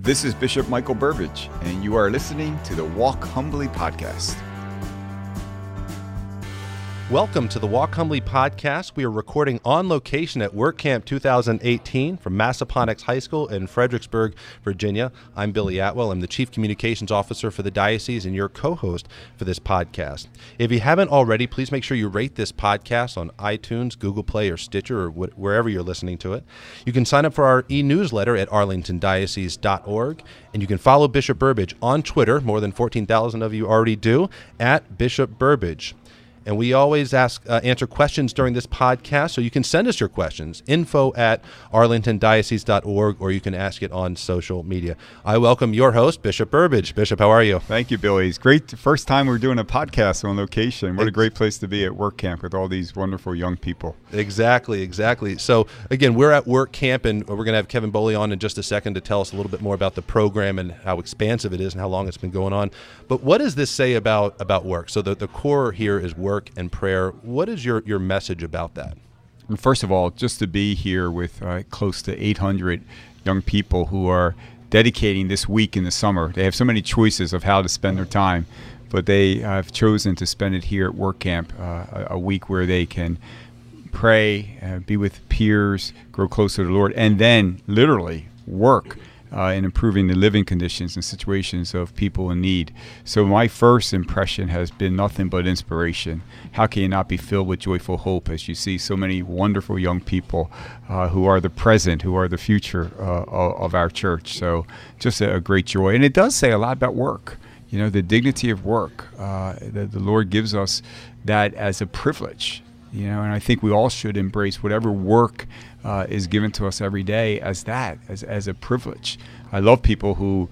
This is Bishop Michael Burbidge, and you are listening to the Walk Humbly podcast. Welcome to the Walk Humbly podcast. We are recording on location at WorkCamp 2018 from Massaponax High School in Fredericksburg, Virginia. I'm Billy Atwell. I'm the Chief Communications Officer for the diocese and your co-host for this podcast. If you haven't already, please make sure you rate this podcast on iTunes, Google Play, or Stitcher, or wherever you're listening to it. You can sign up for our e-newsletter at arlingtondiocese.org, and you can follow Bishop Burbidge on Twitter. More than 14,000 of you already do, at Bishop Burbidge. And we always answer questions during this podcast, so you can send us your questions, info@arlingtondiocese.org, or you can ask it on social media. I welcome your host, Bishop Burbidge. Bishop, how are you? Thank you, Billy. It's great. First time we're doing a podcast on location. What a great place to be at WorkCamp with all these wonderful young people. Exactly. So, again, we're at WorkCamp, and we're going to have Kevin Bohli on in just a second to tell us a little bit more about the program and how expansive it is and how long it's been going on. But what does this say about work? So the core here is work and prayer. What is your message about that? And first of all, just to be here with close to 800 young people who are dedicating this week in the summer. They have so many choices of how to spend their time, but they have chosen to spend it here at WorkCamp, a week where they can pray, be with peers, grow closer to the Lord, and then literally work in improving the living conditions and situations of people in need. So my first impression has been nothing but inspiration. How can you not be filled with joyful hope as you see so many wonderful young people who are the present, who are the future of our church? So just a great joy. And it does say a lot about work. You know, the dignity of work. The Lord gives us that as a privilege. You know, and I think we all should embrace whatever work is given to us every day as a privilege. I love people who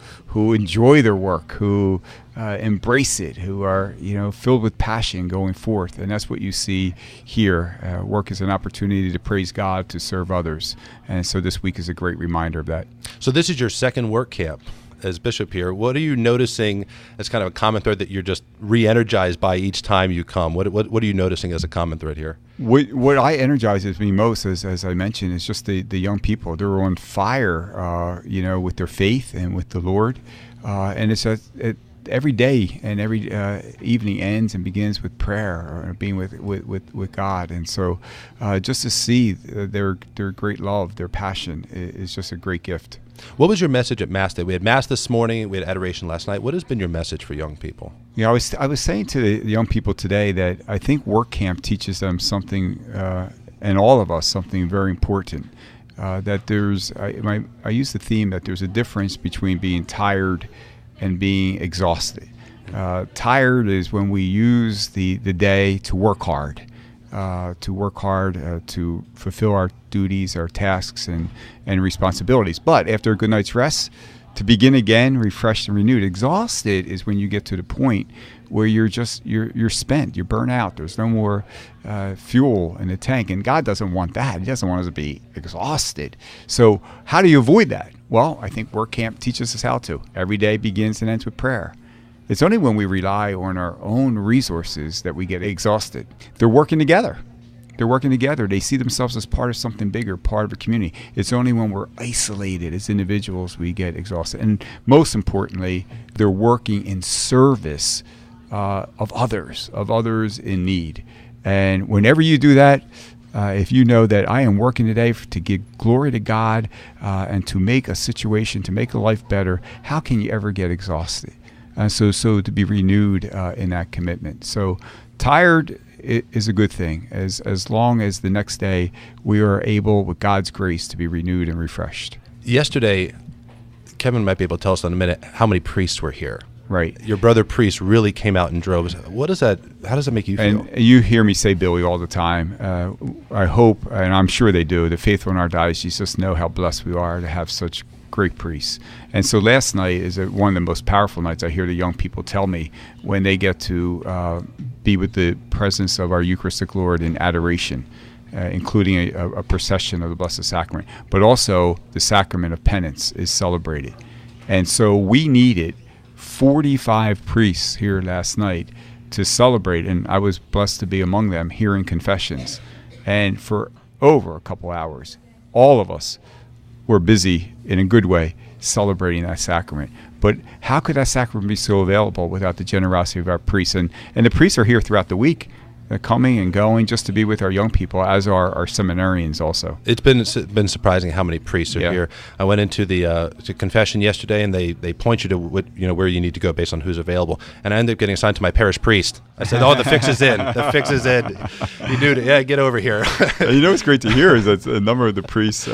enjoy their work, who embrace it, who are, filled with passion going forth. And that's what you see here. Work is an opportunity to praise God, to serve others. And so this week is a great reminder of that. So this is your second work camp as bishop here. What are you noticing as kind of a common thread that you're just re-energized by each time you come? What are you noticing as a common thread here? What energizes me most, as I mentioned, is just the young people. They're on fire, with their faith and with the Lord. And it's every day and every evening ends and begins with prayer or being with God. And so just to see their great love, their passion is just a great gift. What was your message at Mass Day? We had Mass this morning, we had adoration last night. What has been your message for young people? I was saying to the young people today that I think WorkCamp teaches them something, and all of us, something very important. That there's, I use the theme that there's a difference between being tired and being exhausted. Tired is when we use the day to work hard. To fulfill our duties, our tasks, and responsibilities. But after a good night's rest, to begin again, refreshed and renewed. Exhausted is when you get to the point where you're spent, you're burnt out. There's no more fuel in the tank, and God doesn't want that. He doesn't want us to be exhausted. So how do you avoid that? Well, I think WorkCamp teaches us how to. Every day begins and ends with prayer. It's only when we rely on our own resources that we get exhausted. They're working together. They see themselves as part of something bigger, part of a community. It's only when we're isolated as individuals we get exhausted. And most importantly, they're working in service of others in need. And whenever you do that, if you know that I am working today to give glory to God and to make a situation, to make a life better, how can you ever get exhausted? So to be renewed in that commitment. So tired is a good thing, as long as the next day we are able, with God's grace, to be renewed and refreshed. Yesterday, Kevin might be able to tell us in a minute how many priests were here. Right. Your brother priest really came out in droves. What is that? How does that make you feel? And you hear me say, Billy, all the time. I hope, and I'm sure they do, the faithful in our diocese just know how blessed we are to have such great priests. And so last night is one of the most powerful nights. I hear the young people tell me when they get to be with the presence of our Eucharistic Lord in adoration, including a procession of the Blessed Sacrament. But also the Sacrament of Penance is celebrated. And so we needed 45 priests here last night to celebrate, and I was blessed to be among them hearing confessions. And for over a couple hours, all of us were busy in a good way celebrating that sacrament. But how could that sacrament be so available without the generosity of our priests? And the priests are here throughout the week. They're coming and going just to be with our young people, as are our seminarians also. It's been surprising how many priests are here. I went into the to confession yesterday, and they point you to where you need to go based on who's available. And I ended up getting assigned to my parish priest. I said, "Oh, the fix is in. The fix is in. You do it. Yeah, get over here." What's great to hear is that a number of the priests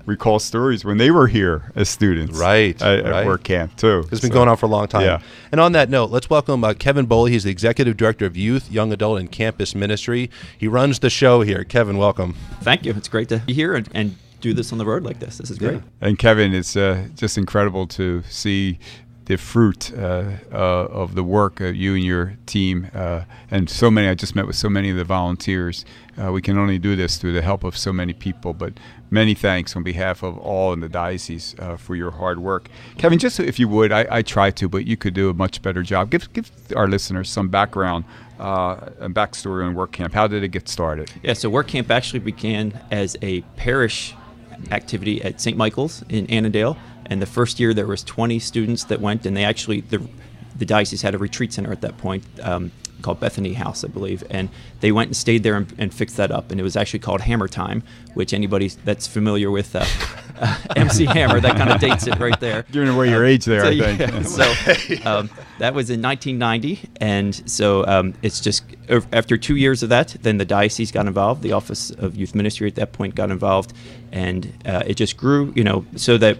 recall stories when they were here as students, at WorkCamp too. It's been going on for a long time. Yeah. And on that note, let's welcome Kevin Bohli. He's the Executive Director of Youth, Young Adult, and Campus Ministry. He runs the show here. Kevin, welcome. Thank you. It's great to be here and do this on the road like this. This is great. Yeah. And Kevin, it's just incredible to see the fruit of the work you and your team, and so many. I just met with so many of the volunteers. We can only do this through the help of so many people, but many thanks on behalf of all in the diocese for your hard work. Kevin, just if you would, I try to, but you could do a much better job. Give our listeners some background and backstory on WorkCamp. How did it get started? Yeah, so WorkCamp actually began as a parish activity at St. Michael's in Annandale. And the first year there was 20 students that went, and they actually, the diocese had a retreat center at that point called Bethany House, I believe, and they went and stayed there and fixed that up. And it was actually called Hammer Time, which anybody that's familiar with MC Hammer, that kind of dates it right there. Giving away your age there, I think. Yeah. So that was in 1990, and so it's just after 2 years of that, then the diocese got involved. The Office of Youth Ministry at that point got involved, and it just grew, so that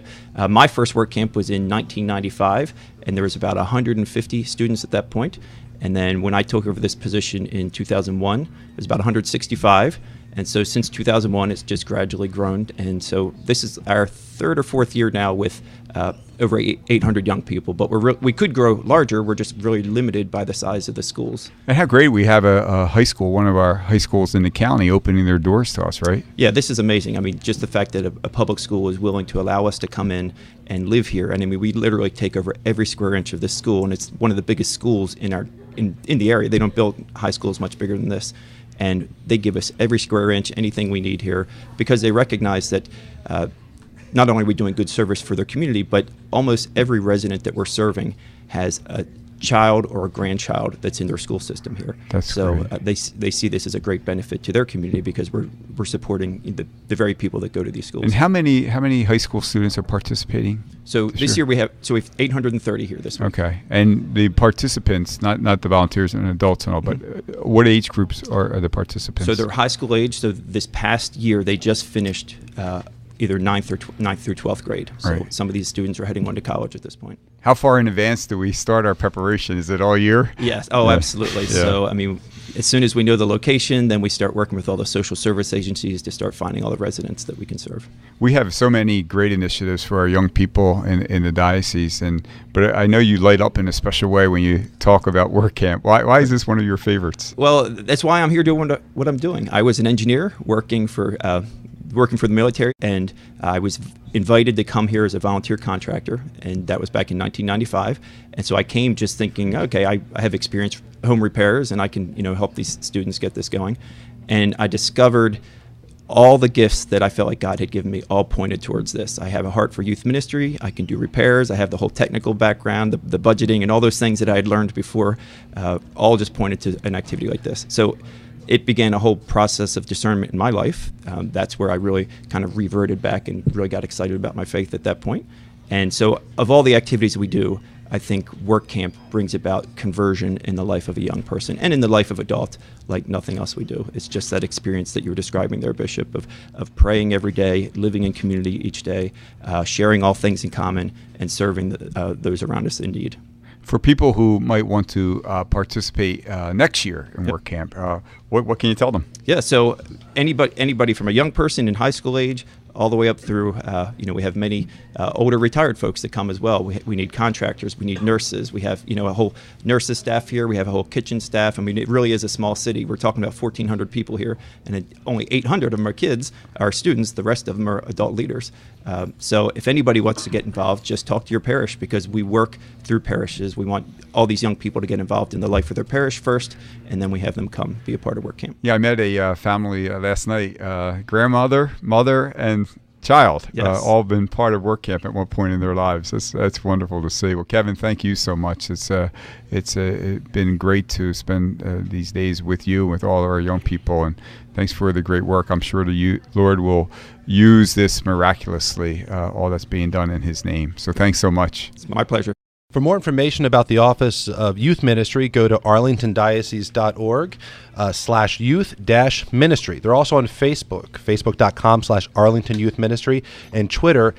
my first work camp was in 1995, and there was about 150 students at that point. And then when I took over this position in 2001, it was about 165. And so since 2001, it's just gradually grown. And so this is our third or fourth year now with over 800 young people. But we could grow larger. We're just really limited by the size of the schools. And how great we have a high school, one of our high schools in the county, opening their doors to us, right? Yeah, this is amazing. I mean, just the fact that a public school is willing to allow us to come in and live here. And I mean, we literally take over every square inch of this school. And it's one of the biggest schools in the area. They don't build high schools much bigger than this. And they give us every square inch, anything we need here, because they recognize that not only are we doing good service for their community, but almost every resident that we're serving has a child or a grandchild that's in their school system here. That's so great. They see this as a great benefit to their community because we're supporting the very people that go to these schools. And how many high school students are participating? So this year we have 830 here this week. Okay, and the participants, not the volunteers and adults and all, but what age groups are the participants? So they're high school age. So this past year they just finished either 9th through 12th grade. So some of these students are heading on to college at this point. How far in advance do we start our preparation? Is it all year? Yes. Oh, yeah. Absolutely. Yeah. So, I mean, as soon as we know the location, then we start working with all the social service agencies to start finding all the residents that we can serve. We have so many great initiatives for our young people in the diocese, but I know you light up in a special way when you talk about WorkCamp. Why is this one of your favorites? Well, that's why I'm here doing what I'm doing. I was an engineer working for the military, and I was invited to come here as a volunteer contractor, and that was back in 1995. And so I came just thinking, okay, I have experience home repairs, and I can help these students get this going. And I discovered all the gifts that I felt like God had given me all pointed towards this. I have a heart for youth ministry. I can do repairs. I have the whole technical background, the budgeting, and all those things that I had learned before, all just pointed to an activity like this. So it began a whole process of discernment in my life. That's where I really kind of reverted back and really got excited about my faith at that point. And so of all the activities we do, I think WorkCamp brings about conversion in the life of a young person and in the life of adult like nothing else we do. It's just that experience that you were describing there, Bishop, of praying every day, living in community each day, sharing all things in common, and serving those around us in need. For people who might want to participate next year in WorkCamp, what can you tell them? Yeah, so anybody from a young person in high school age all the way up through, we have many older retired folks that come as well. We need contractors, we need nurses, we have, a whole nurses staff here, we have a whole kitchen staff. I mean, it really is a small city. We're talking about 1,400 people here, and only 800 of them are kids, are students, the rest of them are adult leaders. So if anybody wants to get involved, just talk to your parish, because we work through parishes. We want all these young people to get involved in the life of their parish first, and then we have them come be a part of WorkCamp. Yeah, I met a family last night, grandmother, mother, and child, Yes. all been part of WorkCamp at one point in their lives. That's wonderful to see. Well, Kevin, thank you so much. It's been great to spend these days with you, with all of our young people, and thanks for the great work. I'm sure the Lord will use this miraculously, all that's being done in His name. So thanks so much. It's my pleasure. For more information about the Office of Youth Ministry, go to arlingtondiocese.org/youth-ministry. They're also on Facebook, facebook.com/Arlington Youth Ministry, and Twitter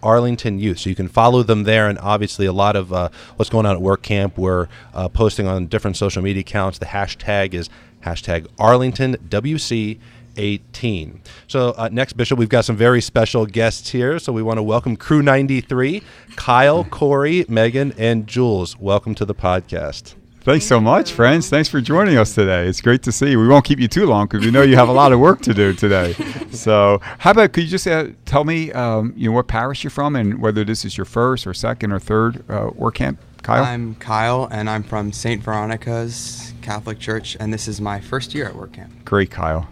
@Arlington Youth. So you can follow them there, and obviously a lot of what's going on at WorkCamp. We're posting on different social media accounts. The hashtag is #ArlingtonWC18. So next, Bishop, we've got some very special guests here. So we want to welcome Crew 93, Kyle, Corey, Megan, and Jules. Welcome to the podcast. Thanks so much, friends. Thanks for joining us today. It's great to see you. We won't keep you too long because we know you have a lot of work to do today. So how about, could you just tell me what parish you're from and whether this is your first or second or third WorkCamp? Kyle? I'm Kyle, and I'm from St. Veronica's Catholic Church, and this is my first year at WorkCamp. Great, Kyle.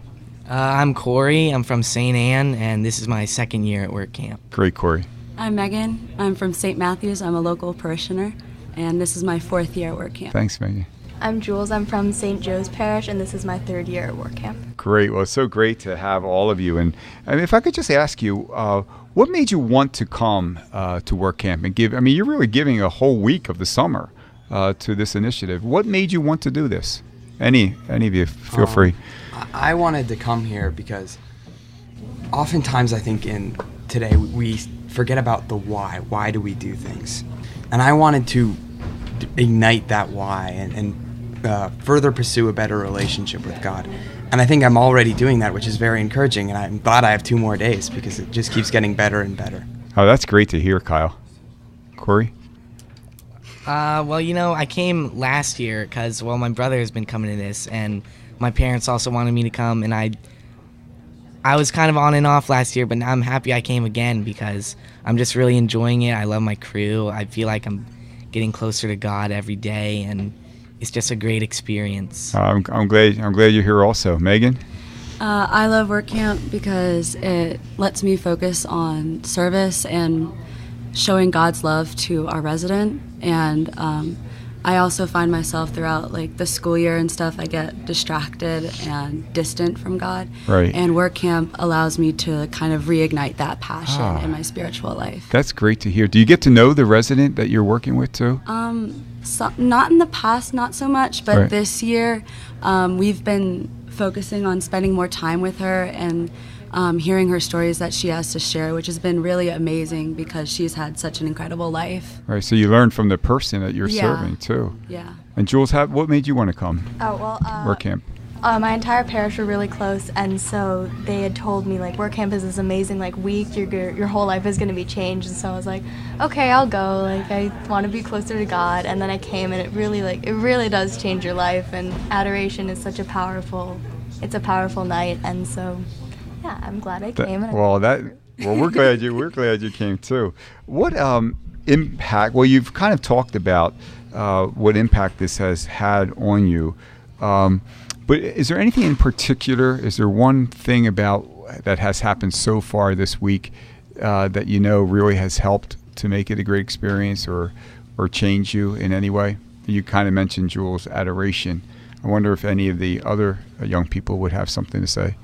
I'm Corey. I'm from St. Anne, and this is my second year at WorkCamp. Great, Corey. I'm Megan. I'm from St. Matthew's. I'm a local parishioner, and this is my 4th year at WorkCamp. Thanks, Megan. I'm Jules. I'm from St. Joe's Parish, and this is my 3rd year at WorkCamp. Great. Well, it's so great to have all of you. And if I could just ask you, what made you want to come to WorkCamp and give? I mean, you're really giving a whole week of the summer to this initiative. What made you want to do this? Any of you, feel free. I wanted to come here because oftentimes I think today we forget about the why. Why do we do things? And I wanted to ignite that why and further pursue a better relationship with God. And I think I'm already doing that, which is very encouraging. And I'm glad I have 2 more days because it just keeps getting better and better. Oh, that's great to hear, Kyle. Corey? Well, I came last year because, my brother has been coming to this, and my parents also wanted me to come, and I was kind of on and off last year, but now I'm happy I came again because I'm just really enjoying it. I love my crew. I feel like I'm getting closer to God every day, and it's just a great experience. I'm glad you're here also. Megan? I love WorkCamp because it lets me focus on service and showing God's love to our resident, and I also find myself throughout the school year and stuff, I get distracted and distant from God. Right. And WorkCamp allows me to kind of reignite that passion in my spiritual life. That's great to hear. Do you get to know the resident that you're working with too? Not in the past, not so much, but Right. this year we've been focusing on spending more time with her and hearing her stories that she has to share, which has been really amazing because she's had such an incredible life. Right, so you learn from the person that you're serving too. Yeah. And Jules, what made you want to come? WorkCamp. My entire parish were really close, and so they had told me WorkCamp is this amazing week. Your whole life is going to be changed, and so I was like, okay, I'll go. I want to be closer to God, and then I came, and it really does change your life. And adoration is such a powerful night, and so. Yeah, I'm glad I came. We're glad you came too. What impact? Well, you've kind of talked about what impact this has had on you, but is there anything in particular? Is there one thing about that has happened so far this week that really has helped to make it a great experience or change you in any way? You kind of mentioned Jules' adoration. I wonder if any of the other young people would have something to say.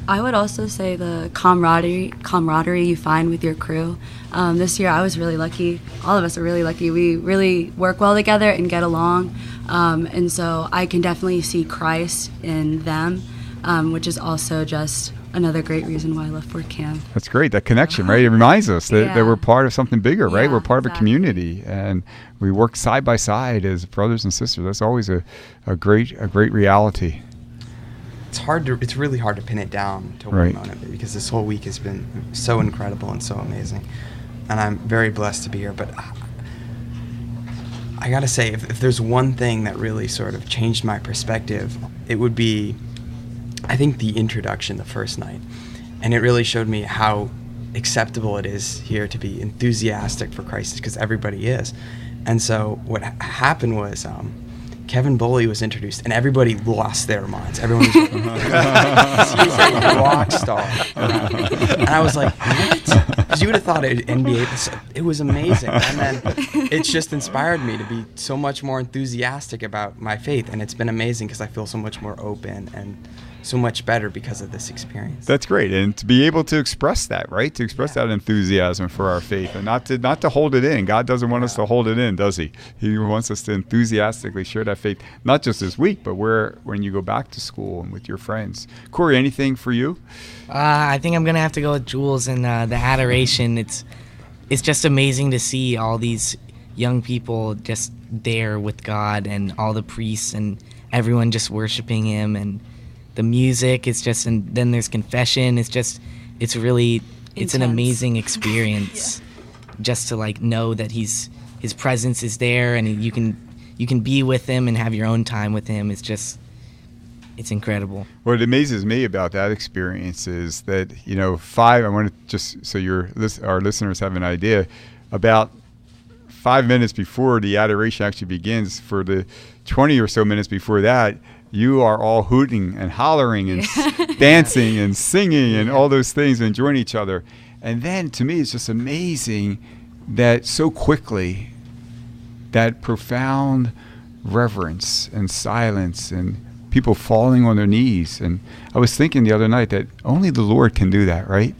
I would also say the camaraderie you find with your crew. This year I was really lucky. All of us are really lucky. We really work well together and get along. And so I can definitely see Christ in them, which is also just another great reason why I love WorkCamp. That's great. That connection, right? It reminds us that we're part of something bigger, right? We're part of a community, and we work side by side as brothers and sisters. That's always a great reality. It's really hard to pin it down to one moment because this whole week has been so incredible and so amazing, and I'm very blessed to be here. But I gotta say, if there's one thing that really sort of changed my perspective, it would be, I think, the introduction the first night, and it really showed me how acceptable it is here to be enthusiastic for Christ, because everybody is. And so what happened was Kevin Bohli was introduced, and everybody lost their minds. Everyone was like, he's a rock star. And I was like, what? Because you would have thought NBA, it was amazing. And then it's just inspired me to be so much more enthusiastic about my faith, and it's been amazing because I feel so much more open and so much better because of this experience. That's great, and to be able to express that, right? To express that enthusiasm for our faith, and not to hold it in. God doesn't want us to hold it in, does He? He wants us to enthusiastically share that faith, not just this week, but when you go back to school and with your friends. Corey, anything for you? I think I'm gonna have to go with Jules and the adoration. It's just amazing to see all these young people just there with God, and all the priests and everyone just worshiping Him, and the music is just, and then there's confession. It's really an amazing experience. Just to like know that His presence is there, and you can be with Him and have your own time with Him. It's incredible. What amazes me about that experience is that, I want to just so our listeners have an idea, about 5 minutes before the adoration actually begins, for the 20 or so minutes before that, you are all hooting and hollering and dancing and singing and all those things, and enjoying each other. And then to me, it's just amazing that so quickly that profound reverence and silence and people falling on their knees. And I was thinking the other night that only the Lord can do that, right?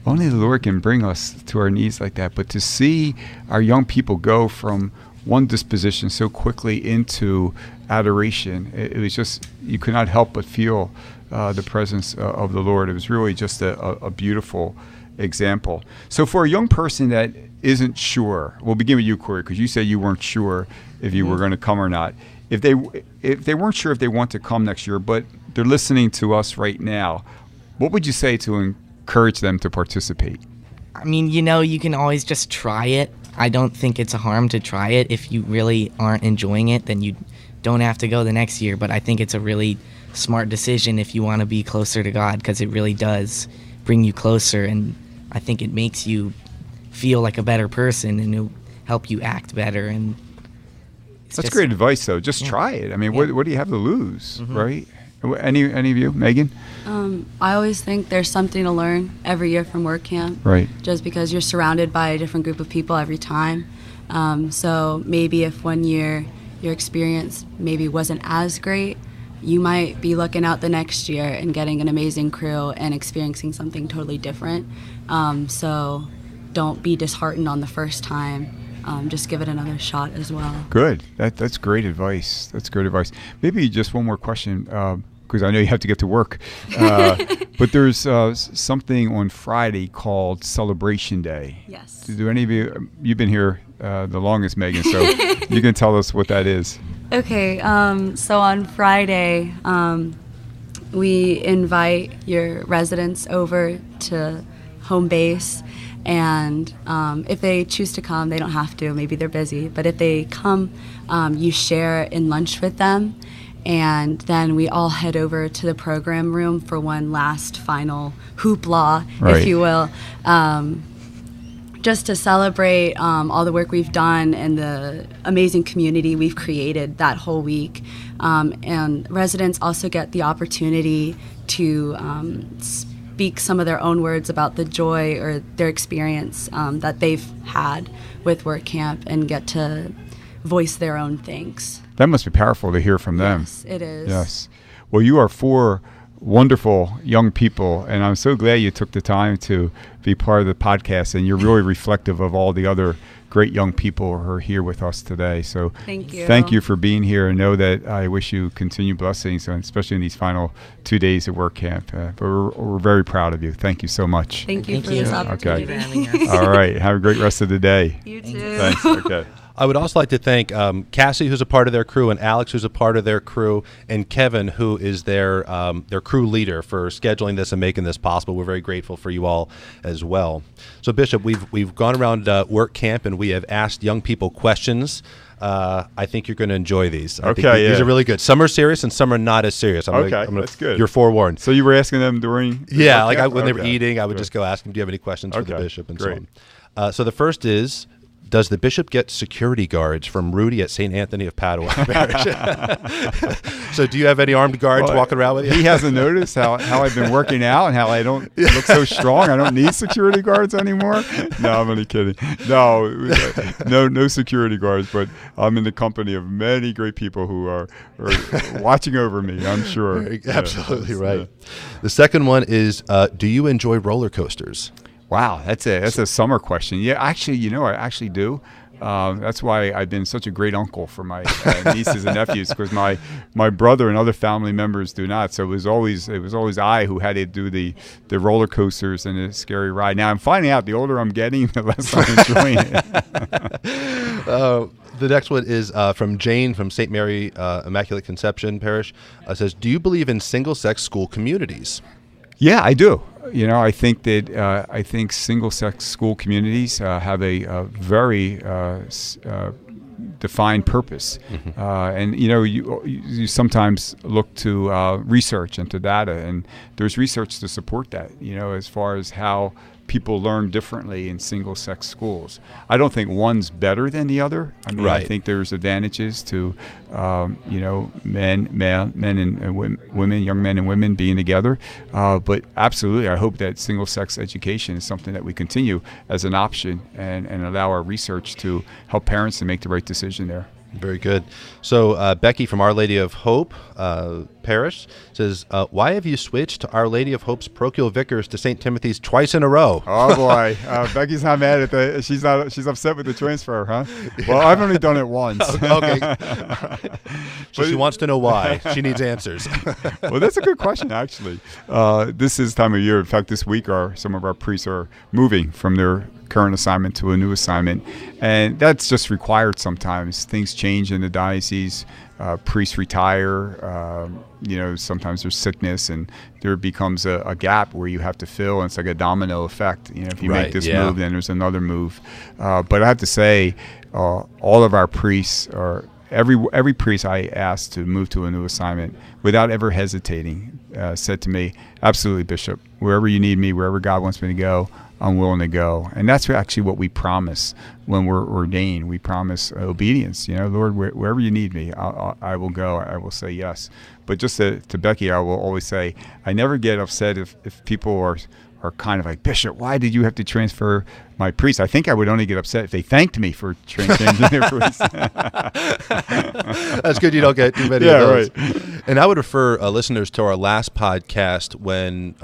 Only the Lord can bring us to our knees like that. But to see our young people go from one disposition so quickly into adoration, it was just, you could not help but feel the presence of the Lord. It was really just a beautiful example. So for a young person that isn't sure, we'll begin with you, Corey, because you said you weren't sure if you were going to come or not. If they weren't sure if they want to come next year, but they're listening to us right now, what would you say to encourage them to participate? I mean, you can always just try it. I don't think it's a harm to try it. If you really aren't enjoying it, then you don't have to go the next year. But I think it's a really smart decision if you want to be closer to God, because it really does bring you closer, and I think it makes you feel like a better person, and it'll help you act better. And that's great advice, though. Just try it. I mean, what do you have to lose, right? Any of you, Megan? I always think there's something to learn every year from WorkCamp. Right. Just because you're surrounded by a different group of people every time. So maybe if one year your experience maybe wasn't as great, you might be looking out the next year and getting an amazing crew and experiencing something totally different. So don't be disheartened on the first time. Just give it another shot as well. Good. That's great advice. That's great advice. Maybe just one more question, because I know you have to get to work. But there's something on Friday called Celebration Day. Yes. Do any of you've been here the longest, Megan, so you can tell us what that is. Okay. So on Friday, we invite your residents over to home base. And if they choose to come, they don't have to. Maybe they're busy. But if they come, you share in lunch with them. And then we all head over to the program room for one last final hoopla, if you will, just to celebrate all the work we've done and the amazing community we've created that whole week. And residents also get the opportunity to speak some of their own words about the joy or their experience that they've had with WorkCamp, and get to voice their own things. That must be powerful to hear from them. Yes, it is. Yes. Well, you are 4 wonderful young people, and I'm so glad you took the time to be part of the podcast, and you're really reflective of all the other great young people who are here with us today. So thank you for being here, and know that I wish you continued blessings, especially in these final 2 days at WorkCamp. But we're very proud of you. Thank you so much. Thank you for this opportunity. Okay. All right. Have a great rest of the day. You too. Thanks. Okay. I would also like to thank Cassie, who's a part of their crew, and Alex, who's a part of their crew, and Kevin, who is their crew leader, for scheduling this and making this possible. We're very grateful for you all as well. So, Bishop, we've gone around WorkCamp, and we have asked young people questions. I think you're going to enjoy these. I think these are really good. Some are serious, and some are not as serious. That's good. You're forewarned. So you were asking them during? Yeah, like when they were eating, I would just go ask them, do you have any questions for the Bishop, and so on. So the first is, does the bishop get security guards from Rudy at St. Anthony of Padua Parish? So do you have any armed guards walking around with you? He hasn't noticed how I've been working out and how I don't look so strong. I don't need security guards anymore. No, I'm only kidding. No security guards, but I'm in the company of many great people who are watching over me, I'm sure. Absolutely right. Yeah. The second one is, do you enjoy roller coasters? Wow, that's a summer question. Yeah, actually, I actually do. That's why I've been such a great uncle for my nieces and nephews, because my brother and other family members do not. So it was always I who had to do the roller coasters and the scary ride. Now I'm finding out the older I'm getting, the less I'm enjoying it. The next one is from Jane from St. Mary Immaculate Conception Parish. Says, do you believe in single-sex school communities? Yeah, I do. I think that single-sex school communities have a very defined purpose, and you sometimes look to research and to data, and there's research to support that. As far as how people learn differently in single-sex schools. I don't think one's better than the other. I mean, I think there's advantages to, men and women, young men and women being together. But absolutely, I hope that single-sex education is something that we continue as an option and allow our research to help parents to make the right decision there. Very good. So Becky from Our Lady of Hope Parish says, why have you switched to Our Lady of Hope's parochial vicars to St. Timothy's twice in a row? Oh boy, Becky's not mad at that. She's upset with the transfer, huh? Well, I've only done it once. Okay. So she wants to know why. She needs answers. Well, that's a good question, actually. This is time of year. In fact, this week some of our priests are moving from their current assignment to a new assignment, and that's just required sometimes. Things change in the diocese. Priests retire. Sometimes there's sickness, and there becomes a gap where you have to fill, and it's like a domino effect. If you make this move, then there's another move. But I have to say, all of our priests are every priest I asked to move to a new assignment without ever hesitating said to me, "Absolutely, Bishop. Wherever you need me, wherever God wants me to go, I'm willing to go." And that's actually what we promise when we're ordained. We promise obedience. Lord, wherever you need me, I will go. I will say yes. But just to Becky, I will always say, I never get upset if people are kind of like, "Bishop, why did you have to transfer my priest?" I think I would only get upset if they thanked me for changing their priest. That's good. You don't get too many of those. Right. And I would refer listeners to our last podcast when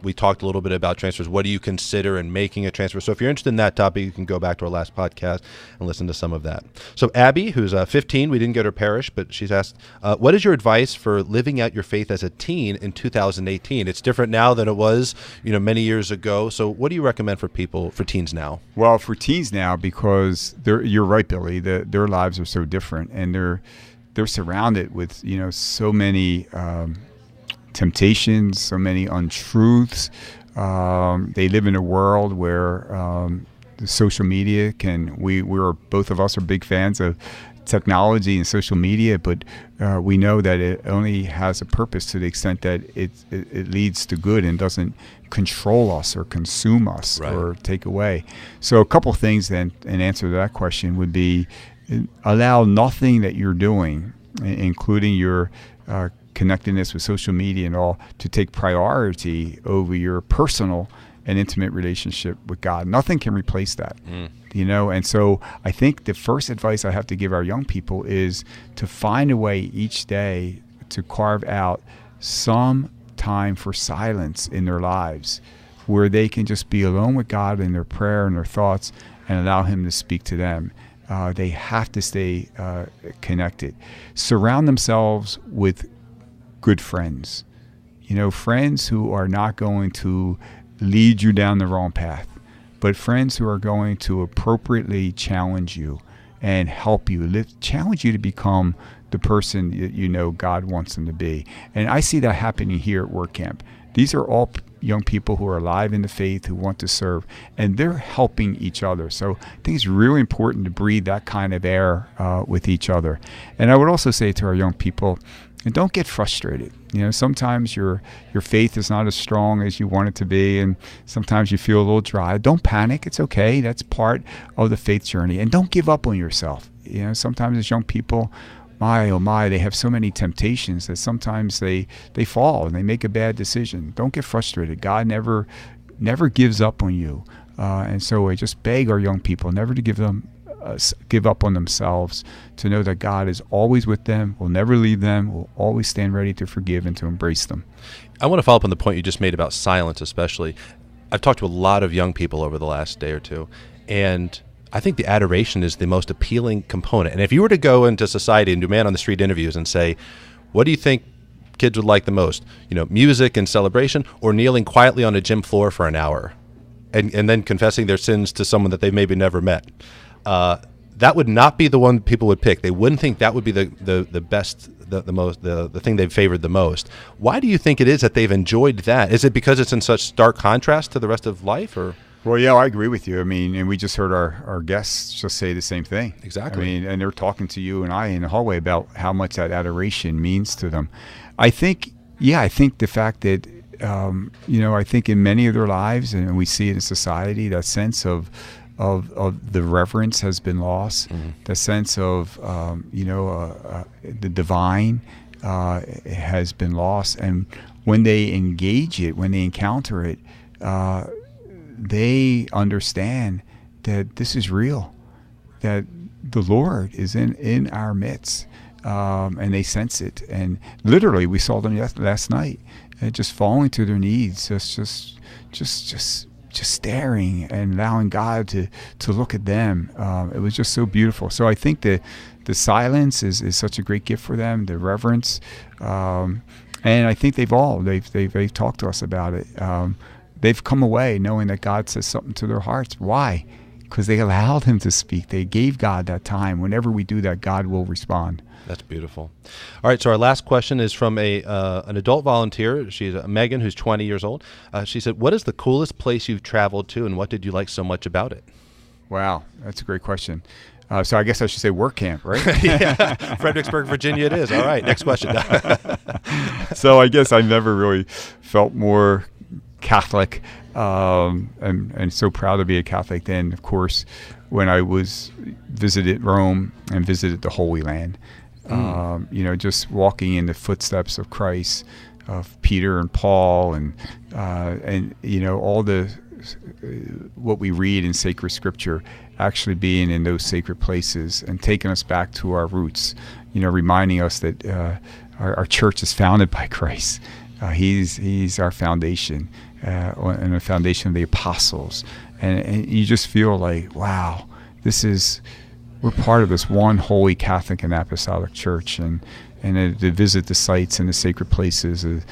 we talked a little bit about transfers. What do you consider in making a transfer? So if you're interested in that topic, you can go back to our last podcast and listen to some of that. So Abby, who's 15, we didn't get her parish, but she's asked, what is your advice for living out your faith as a teen in 2018? It's different now than it was, many years ago. So what do you recommend for teens now? Well, for teens now, because you're right, Billy, their lives are so different, and they're surrounded with so many temptations, so many untruths. They live in a world where the social media we're both of us are big fans of technology and social media, but we know that it only has a purpose to the extent that it leads to good and doesn't control us or consume us or take away. So a couple things then in answer to that question would be, allow nothing that you're doing, including your connectedness with social media and all, to take priority over your personal and intimate relationship with God. Nothing can replace that. And so I think the first advice I have to give our young people is to find a way each day to carve out some time for silence in their lives where they can just be alone with God in their prayer and their thoughts and allow Him to speak to them. They have to stay connected. Surround themselves with good friends. Friends who are not going to lead you down the wrong path, but friends who are going to appropriately challenge you and help you, challenge you to become the person that God wants them to be. And I see that happening here at WorkCamp. These are all young people who are alive in the faith, who want to serve, and they're helping each other. So I think it's really important to breathe that kind of air with each other. And I would also say to our young people, And don't get frustrated. Sometimes your faith is not as strong as you want it to be, and sometimes you feel a little dry. Don't panic. It's okay. That's part of the faith journey. And don't give up on yourself. Sometimes as young people, my, oh my, they have so many temptations that sometimes they fall and they make a bad decision. Don't get frustrated. God never gives up on you. And so I just beg our young people never to give up on themselves, to know that God is always with them, will never leave them, will always stand ready to forgive and to embrace them. I want to follow up on the point you just made about silence especially. I've talked to a lot of young people over the last day or two, and I think the adoration is the most appealing component. And if you were to go into society and do man-on-the-street interviews and say, what do you think kids would like the most? Music and celebration, or kneeling quietly on a gym floor for an hour and then confessing their sins to someone that they've maybe never met. That would not be the one people would pick. They wouldn't think that would be the best, the thing they've favored the most. Why do you think it is that they've enjoyed that? Is it because it's in such stark contrast to the rest of life, or? Well, yeah, I agree with you. And we just heard our guests just say the same thing. Exactly. And they're talking to you and I in the hallway about how much that adoration means to them. I think the fact that, I think in many of their lives, and we see it in society, that sense of the reverence has been lost. Mm-hmm. The sense of the divine has been lost, and when they engage it, when they encounter it, they understand that this is real, that the Lord is in our midst, and they sense it. And literally, we saw them last night, just falling to their knees, just staring and allowing God to look at them. It was just so beautiful. So I think the silence is such a great gift for them, the reverence, and I think they've talked to us about it. They've come away knowing that God says something to their hearts. Why? Because they allowed Him to speak. They gave God that time. Whenever we do that, God will respond. That's beautiful. All right, so our last question is from an adult volunteer. She's Megan, who's 20 years old. She said, what is the coolest place you've traveled to, and what did you like so much about it? Wow, that's a great question. So I guess I should say WorkCamp, right? Yeah, Fredericksburg, Virginia it is. All right, next question. So I guess I never really felt more Catholic, and so proud to be a Catholic than, of course, when I visited Rome and visited the Holy Land. Just walking in the footsteps of Christ, of Peter and Paul, and all what we read in sacred scripture, actually being in those sacred places and taking us back to our roots, reminding us that our church is founded by Christ. He's our foundation, and the foundation of the apostles. And you just feel like, wow, we're part of this one holy Catholic and Apostolic Church, and to visit the sites and the sacred places is,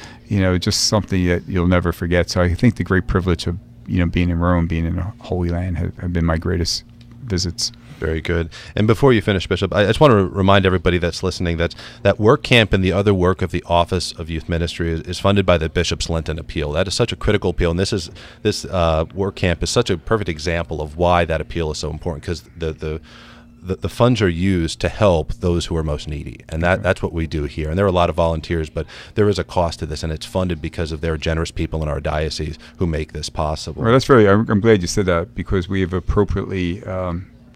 just something that you'll never forget. So I think the great privilege of, being in Rome, being in the Holy Land have been my greatest visits. Very good. And before you finish, Bishop, I just want to remind everybody that's listening that WorkCamp and the other work of the Office of Youth Ministry is funded by the Bishop's Lenten Appeal. That is such a critical appeal, and this WorkCamp is such a perfect example of why that appeal is so important, because the funds are used to help those who are most needy, and that's what we do here. And there are a lot of volunteers, but there is a cost to this, and it's funded because of their generous people in our diocese who make this possible. Well, I'm glad you said that, because we have appropriately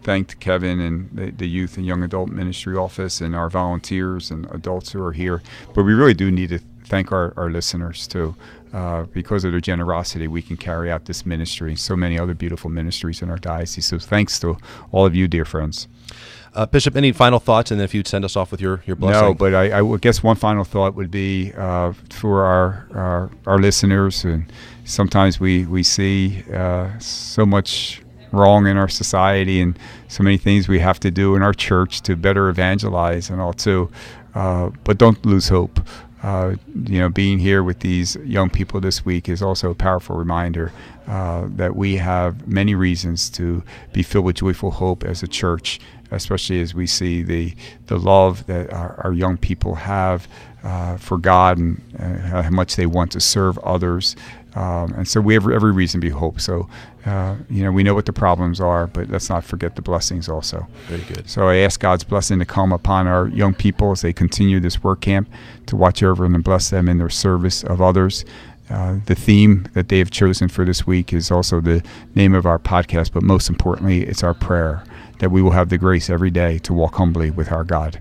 thanked Kevin and the Youth and Young Adult Ministry Office and our volunteers and adults who are here. But we really do need to thank our listeners too. Because of their generosity, we can carry out this ministry and so many other beautiful ministries in our diocese. So thanks to all of you, dear friends. Bishop, any final thoughts, and if you'd send us off with your blessing? No, but I would guess one final thought would be for our listeners. And sometimes we see so much wrong in our society and so many things we have to do in our church to better evangelize and all too. But don't lose hope. Being here with these young people this week is also a powerful reminder that we have many reasons to be filled with joyful hope as a church, especially as we see the love that our young people have for God, and how much they want to serve others. And so we have every reason to be hopeful. So, we know what the problems are, but let's not forget the blessings also. Very good. So I ask God's blessing to come upon our young people as they continue this work camp, to watch over them and bless them in their service of others. The theme that they have chosen for this week is also the name of our podcast, but most importantly, it's our prayer that we will have the grace every day to walk humbly with our God.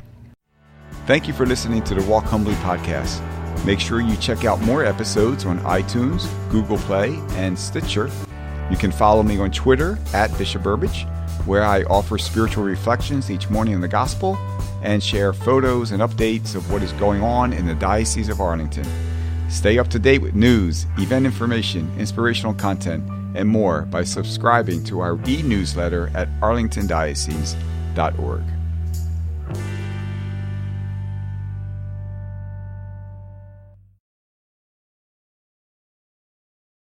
Thank you for listening to the Walk Humbly podcast. Make sure you check out more episodes on iTunes, Google Play, and Stitcher. You can follow me on Twitter at Bishop Burbidge, where I offer spiritual reflections each morning in the gospel and share photos and updates of what is going on in the Diocese of Arlington. Stay up to date with news, event information, inspirational content, and more by subscribing to our e-newsletter at arlingtondiocese.org.